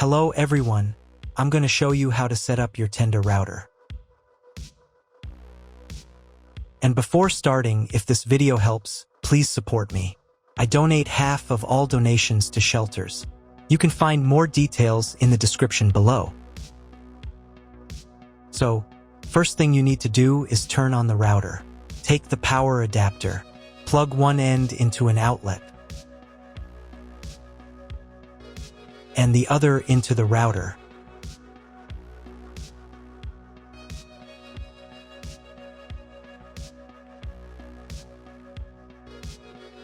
Hello everyone, I'm going to show you how to set up your Tenda router. And before starting, if this video helps, please support me. I donate half of all donations to shelters. You can find more details in the description below. So, first thing you need to do is turn on the router. Take the power adapter, plug one end into an outlet, and the other into the router.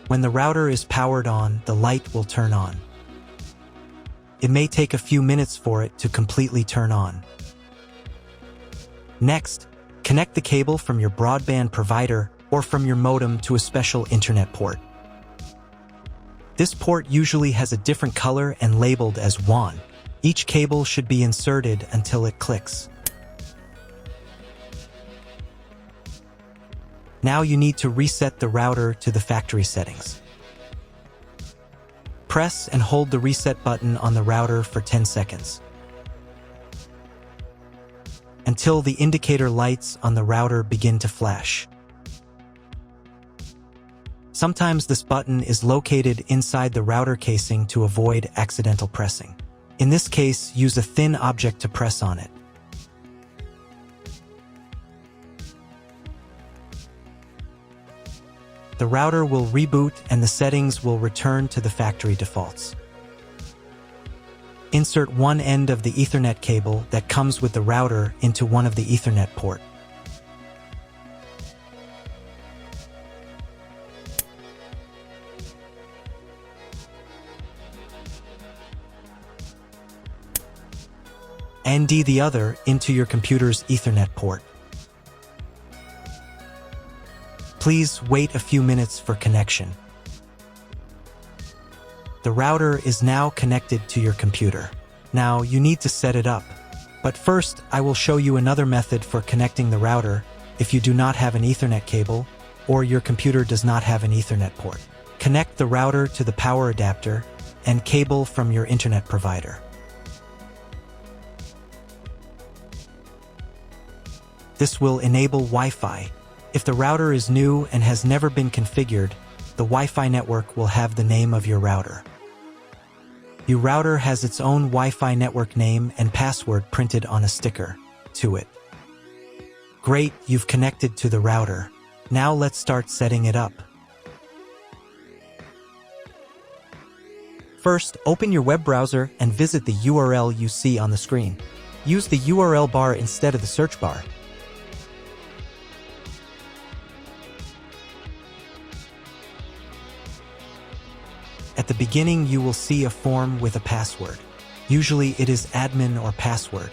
When the router is powered on, the light will turn on. It may take a few minutes for it to completely turn on. Next, connect the cable from your broadband provider or from your modem to a special internet port. This port usually has a different color and labeled as WAN. Each cable should be inserted until it clicks. Now you need to reset the router to the factory settings. Press and hold the reset button on the router for 10 seconds. Until the indicator lights on the router begin to flash. Sometimes this button is located inside the router casing to avoid accidental pressing. In this case, use a thin object to press on it. The router will reboot and the settings will return to the factory defaults. Insert one end of the Ethernet cable that comes with the router into one of the Ethernet port. And the other into your computer's Ethernet port. Please wait a few minutes for connection. The router is now connected to your computer. Now you need to set it up. But first, I will show you another method for connecting the router if you do not have an Ethernet cable or your computer does not have an Ethernet port. Connect the router to the power adapter and cable from your internet provider. This will enable Wi-Fi. If the router is new and has never been configured, the Wi-Fi network will have the name of your router. Your router has its own Wi-Fi network name and password printed on a sticker to it. Great, you've connected to the router. Now let's start setting it up. First, open your web browser and visit the URL you see on the screen. Use the URL bar instead of the search bar. At the beginning, you will see a form with a password. Usually it is admin or password.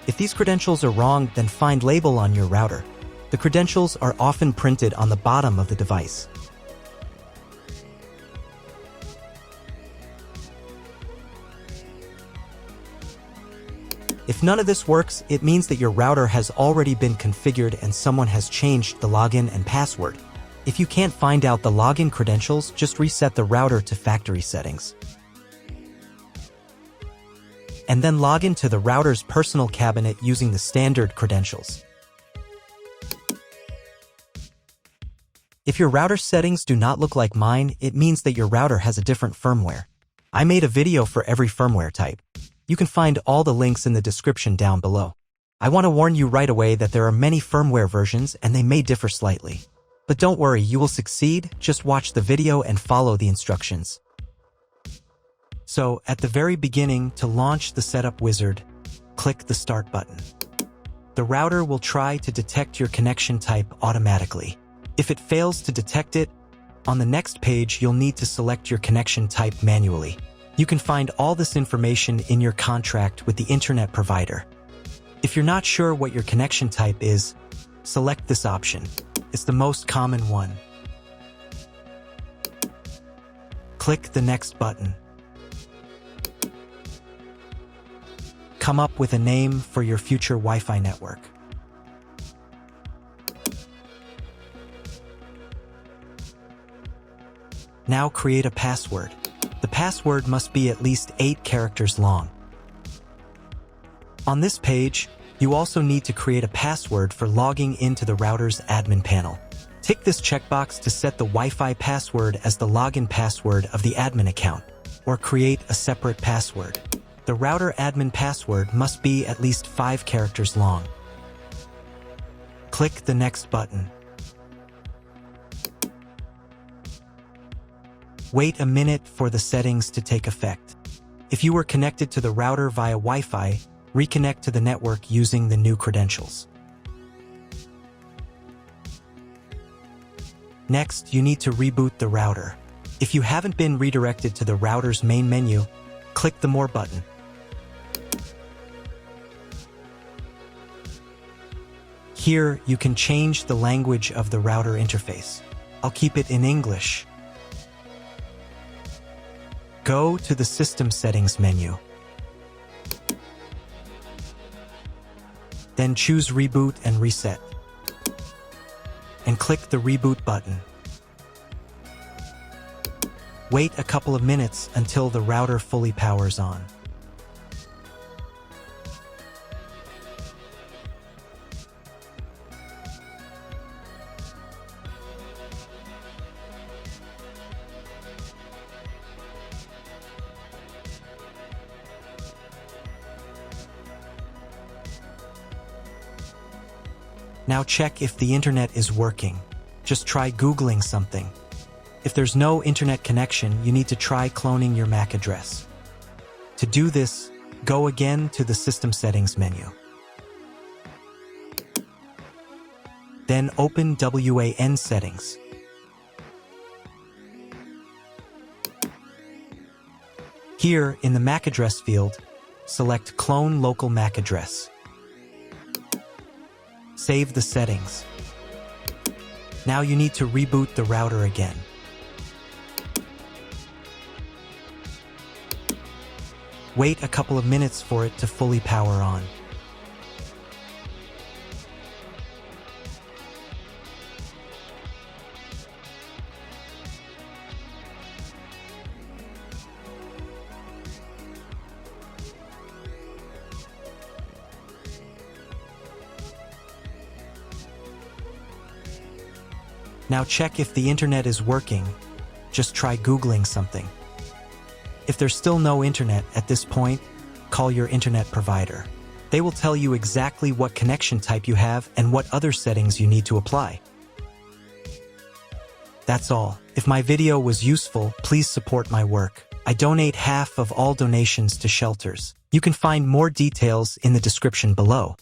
If these credentials are wrong, then find label on your router. The credentials are often printed on the bottom of the device. If none of this works, it means that your router has already been configured and someone has changed the login and password. If you can't find out the login credentials, just reset the router to factory settings. And then log into the router's personal cabinet using the standard credentials. If your router settings do not look like mine, it means that your router has a different firmware. I made a video for every firmware type. You can find all the links in the description down below. I want to warn you right away that there are many firmware versions and they may differ slightly. But don't worry, you will succeed. Just watch the video and follow the instructions. So, at the very beginning, to launch the setup wizard, click the Start button. The router will try to detect your connection type automatically. If it fails to detect it, on the next page you'll need to select your connection type manually. You can find all this information in your contract with the internet provider. If you're not sure what your connection type is, select this option. It's the most common one. Click the Next button. Come up with a name for your future Wi-Fi network. Now create a password. The password must be at least 8 characters long. On this page, you also need to create a password for logging into the router's admin panel. Tick this checkbox to set the Wi-Fi password as the login password of the admin account, or create a separate password. The router admin password must be at least 5 characters long. Click the Next button. Wait a minute for the settings to take effect. If you were connected to the router via Wi-Fi, reconnect to the network using the new credentials. Next, you need to reboot the router. If you haven't been redirected to the router's main menu, click the More button. Here, you can change the language of the router interface. I'll keep it in English. Go to the System Settings menu. Then choose Reboot and Reset. And click the Reboot button. Wait a couple of minutes until the router fully powers on. Now check if the internet is working. Just try Googling something. If there's no internet connection, you need to try cloning your MAC address. To do this, go again to the System Settings menu. Then open WAN Settings. Here, in the MAC address field, select Clone Local MAC Address. Save the settings. Now you need to reboot the router again. Wait a couple of minutes for it to fully power on. Now check if the internet is working. Just try Googling something. If there's still no internet at this point, call your internet provider. They will tell you exactly what connection type you have and what other settings you need to apply. That's all. If my video was useful, please support my work. I donate half of all donations to shelters. You can find more details in the description below.